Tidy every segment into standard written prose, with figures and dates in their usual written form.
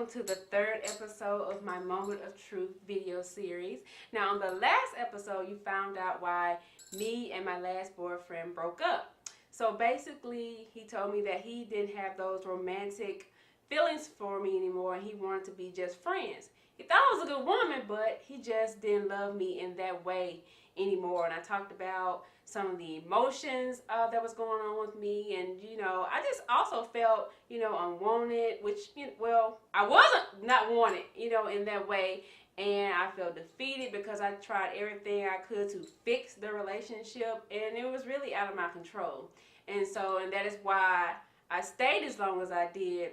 to the third episode of my Moment of Truth video series. Now, on the last episode, you found out why me and my last boyfriend broke up. So basically, he told me that he didn't have those romantic feelings for me anymore and he wanted to be just friends. He thought I was a good woman, but he just didn't love me in that way anymore. And I talked about some of the emotions that was going on with me, and I just also felt unwanted, which well, I wasn't not wanted in that way, and I felt defeated because I tried everything I could to fix the relationship, and it was really out of my control. And that is why I stayed as long as I did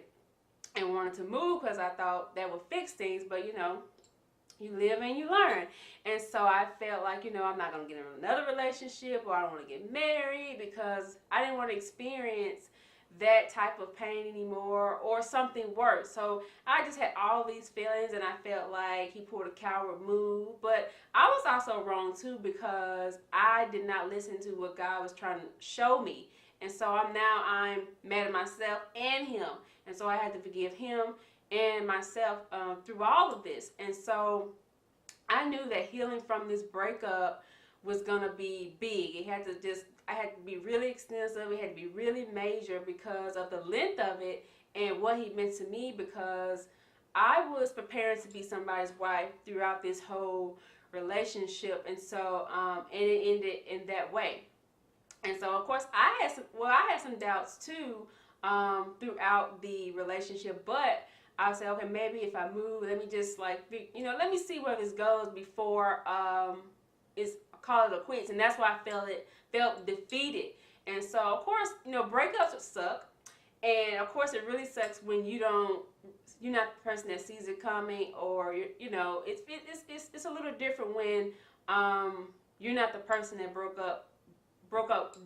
and wanted to move, because I thought that would fix things. But you live and you learn. And so I felt like, I'm not going to get in another relationship, or I don't want to get married, because I didn't want to experience that type of pain anymore or something worse. So I just had all these feelings, and I felt like he pulled a coward move. But I was also wrong too, because I did not listen to what God was trying to show me. And so I'm mad at myself and him. And so I had to forgive him and myself through all of this. And so I knew that healing from this breakup was gonna be big. I had to be really extensive. It had to be really major because of the length of it and what he meant to me, because I was preparing to be somebody's wife throughout this whole relationship. And so and it ended in that way. And so of course I had some doubts too throughout the relationship, but I said, okay, maybe if I move, let me just let me see where this goes before it's call it a quits. And that's why I felt defeated. And so of course, breakups suck. And of course it really sucks when you're not the person that sees it coming, or it's a little different when you're not the person that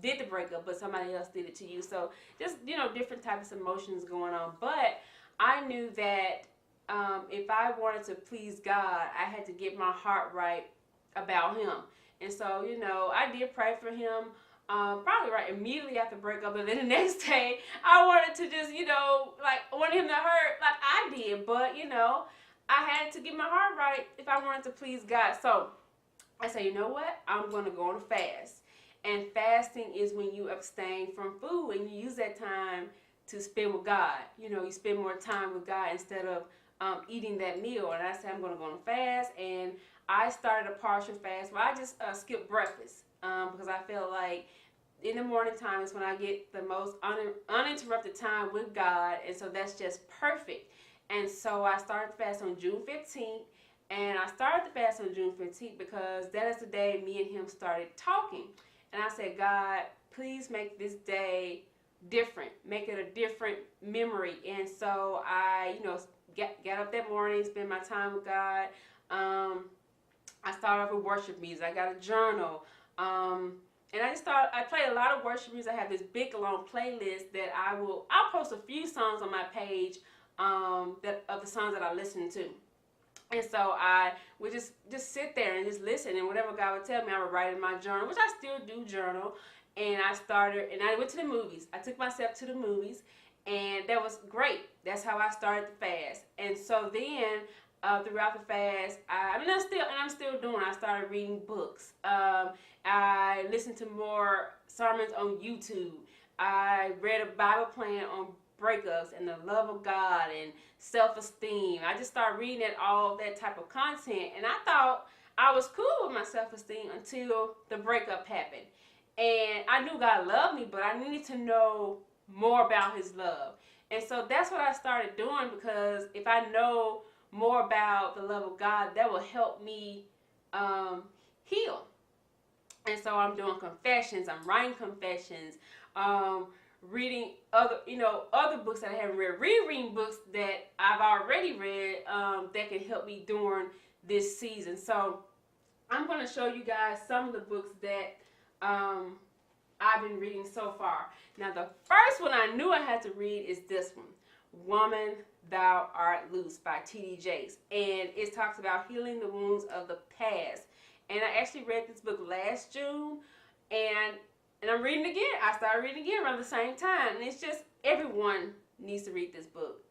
did the breakup, but somebody else did it to you. So just different types of emotions going on. But I knew that if I wanted to please God, I had to get my heart right about him. And so, I did pray for him probably right immediately after breakup. And then the next day, I wanted to just, I wanted him to hurt like I did. But, I had to get my heart right if I wanted to please God. So I said, you know what? I'm going to go on a fast. And fasting is when you abstain from food and you use that time to spend with God. You spend more time with God instead of eating that meal. And I said, I'm going to go on a fast. And I started a partial fast where I just skipped breakfast because I feel like in the morning time is when I get the most uninterrupted time with God. And so that's just perfect. And so I started the fast on June 15th. And I started the fast on June 15th because that is the day me and him started talking. And I said, God, please make this day different. Make it a different memory. And so I, got up that morning, spent my time with God. I started off with worship music. I got a journal. And I played a lot of worship music. I have this big long playlist that I'll post a few songs on my page of the songs that I listen to. And so I would just sit there and just listen, and whatever God would tell me, I would write in my journal, which I still do journal. And I went to the movies. I took myself to the movies, and that was great. That's how I started the fast. And so then throughout the fast, I'm still doing. I started reading books. I listened to more sermons on YouTube. I read a Bible plan on breakups and the love of God and self-esteem. I just started reading all that type of content, and I thought I was cool with my self-esteem until the breakup happened. And I knew God loved me, but I needed to know more about his love. And so that's what I started doing, because if I know more about the love of God, that will help me heal. And so I'm doing confessions, I'm writing confessions, reading other books that I haven't read, rereading books that I've already read that can help me during this season. So I'm going to show you guys some of the books that I've been reading so far. Now, the first one I knew I had to read is this one, Woman, Thou Art Loose by T.D. Jakes. And it talks about healing the wounds of the past. And I actually read this book last June, and I'm reading again. I started reading again around the same time. And it's just, everyone needs to read this book.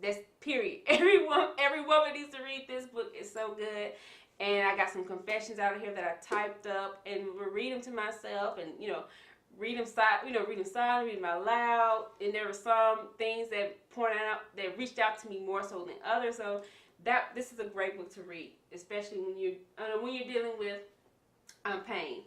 That's period. Every woman needs to read this book. It's so good. And I got some confessions out of here that I typed up and will read them to myself, and read them silent, read them out loud. And there were some things that pointed out that reached out to me more so than others. So this is a great book to read, especially when you're dealing with pain.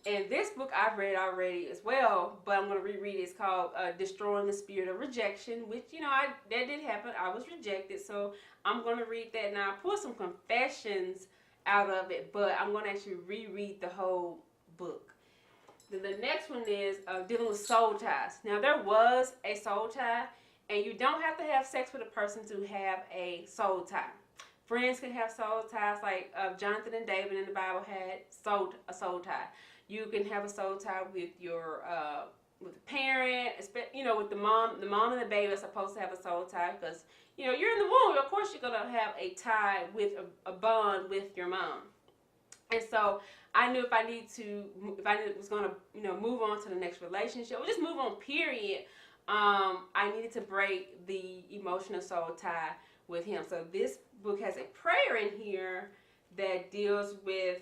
And this book I've read already as well, but I'm going to reread it. It's called Destroying the Spirit of Rejection, which, that did happen. I was rejected, so I'm going to read that now. I pulled some confessions out of it, but I'm going to actually reread the whole book. Then the next one is dealing with soul ties. Now, there was a soul tie, and you don't have to have sex with a person to have a soul tie. Friends can have soul ties, like Jonathan and David in the Bible had a soul tie. You can have a soul tie with your with a parent, with the mom. The mom and the baby are supposed to have a soul tie because you're in the womb. Of course, you're gonna have a tie with a bond with your mom. And so I knew if I was gonna move on to the next relationship or just move on, period, I needed to break the emotional soul tie with him. So this book has a prayer in here that deals with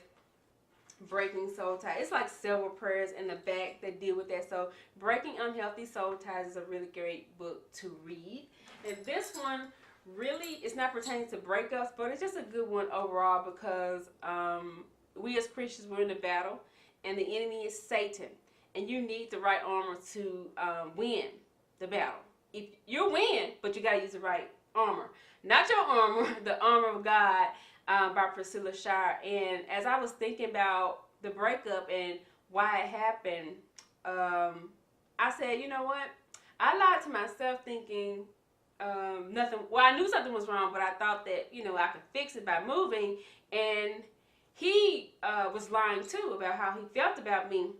breaking soul ties. It's like several prayers in the back that deal with that. So Breaking Unhealthy Soul Ties is a really great book to read. And this one really is not pertaining to breakups, but it's just a good one overall because we as Christians, we're in a battle, and the enemy is Satan. And you need the right armor to win the battle. If you'll win, but you got to use the right armor. Not your armor, the armor of God. By Priscilla Shirer. And as I was thinking about the breakup and why it happened, I said, you know what? I lied to myself thinking nothing. Well, I knew something was wrong, but I thought that I could fix it by moving. And he was lying too about how he felt about me.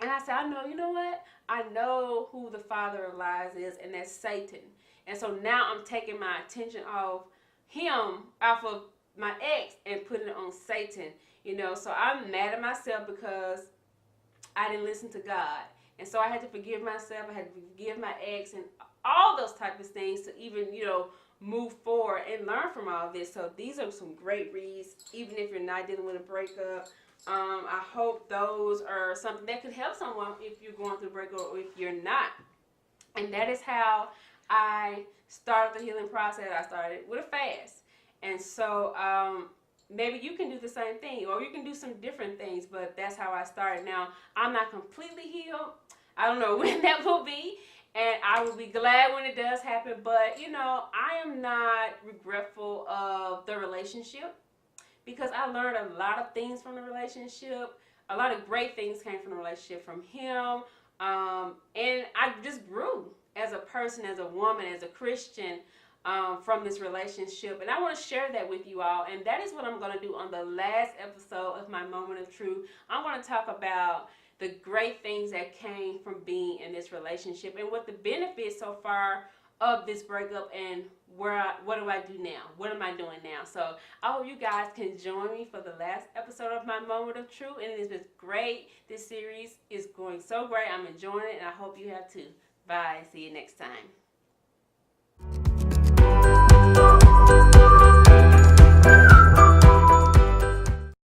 And I said, you know what? I know who the father of lies is, and that's Satan. And so now I'm taking my attention off of my ex, and putting it on Satan, so I'm mad at myself because I didn't listen to God. And so I had to forgive myself. I had to forgive my ex and all those type of things to even, move forward and learn from all this. So these are some great reads, even if you're not dealing with a breakup. I hope those are something that could help someone if you're going through a breakup or if you're not. And that is how I started the healing process. I started with a fast. And so maybe you can do the same thing, or you can do some different things, but that's how I started. Now, I'm not completely healed. I don't know when that will be, and I will be glad when it does happen, but, I am not regretful of the relationship because I learned a lot of things from the relationship. A lot of great things came from the relationship from him, and I just grew as a person, as a woman, as a Christian, from this relationship. And I want to share that with you all. And that is what I'm going to do on the last episode of my Moment of Truth. I'm going to talk about the great things that came from being in this relationship and what the benefits so far of this breakup and what do I do now? What am I doing now? So I hope you guys can join me for the last episode of my Moment of Truth. And it is great. This series is going so great. I'm enjoying it, and I hope you have too. Bye. See you next time.